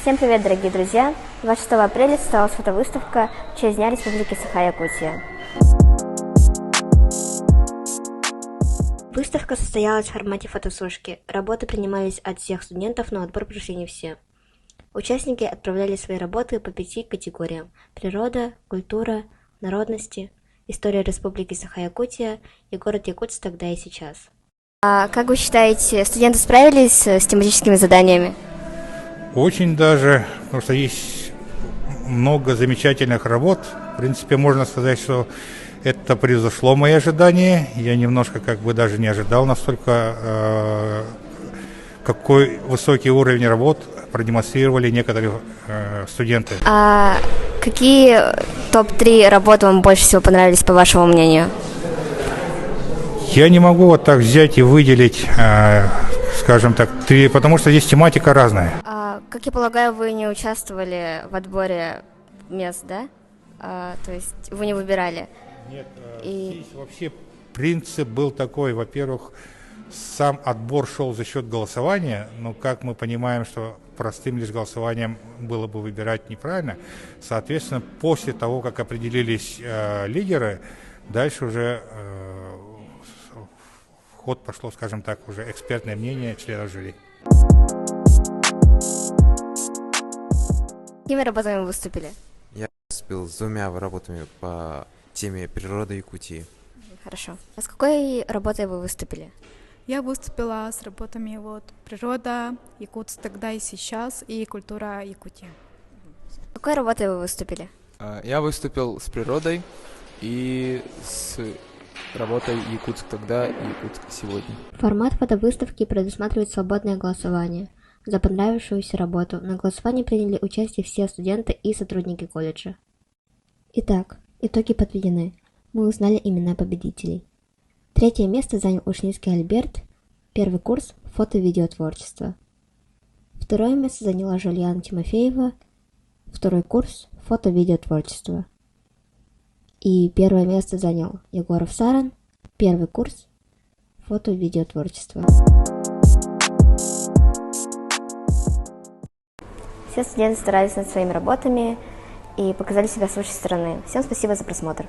Всем привет, дорогие друзья! 26 апреля состоялась фотовыставка в честь Дня Республики Саха-Якутия. Выставка состоялась в формате фотосушки. Работы принимались от всех студентов, но отбор прошли не все. Участники отправляли свои работы по 5 категориям: природа, культура, народности, история Республики Саха-Якутия и город Якутск тогда и сейчас. А как вы считаете, студенты справились с тематическими заданиями? Очень даже, потому что есть много замечательных работ. В принципе, можно сказать, что это превзошло мои ожидания. Я немножко даже не ожидал настолько, какой высокий уровень работ продемонстрировали некоторые студенты. А какие топ-3 работы вам больше всего понравились, по вашему мнению? Я не могу вот так взять и выделить, скажем так, потому что здесь тематика разная. Как я полагаю, вы не участвовали в отборе мест, да? То есть вы не выбирали? Нет, здесь вообще принцип был такой: во-первых, сам отбор шел за счет голосования, но как мы понимаем, что простым лишь голосованием было бы выбирать неправильно, соответственно, после того, как определились лидеры, дальше уже в ход пошло, скажем так, уже экспертное мнение членов жюри. Какими работами вы выступили? Я выступил с 2 работами по теме природы Якутии. Хорошо. А с какой работой вы выступили? Я выступила с работами природа, Якутск тогда и сейчас, и культура Якутии. С какой работой вы выступили? Я выступил с природой и с работой Якутск тогда и Якутск сегодня. Формат фотовыставки предусматривает свободное голосование за понравившуюся работу. На голосовании приняли участие все студенты и сотрудники колледжа. Итак, итоги подведены. Мы узнали имена победителей. 3-е место занял Ушницкий Альберт, 1-й курс фото-видеотворчество. 2-е место заняла Жульяна Тимофеева, 2-й курс фото-видеотворчество. И 1-е место занял Егоров Саран, 1-й курс фото-видеотворчество. Все студенты старались над своими работами и показали себя с лучшей стороны. Всем спасибо за просмотр.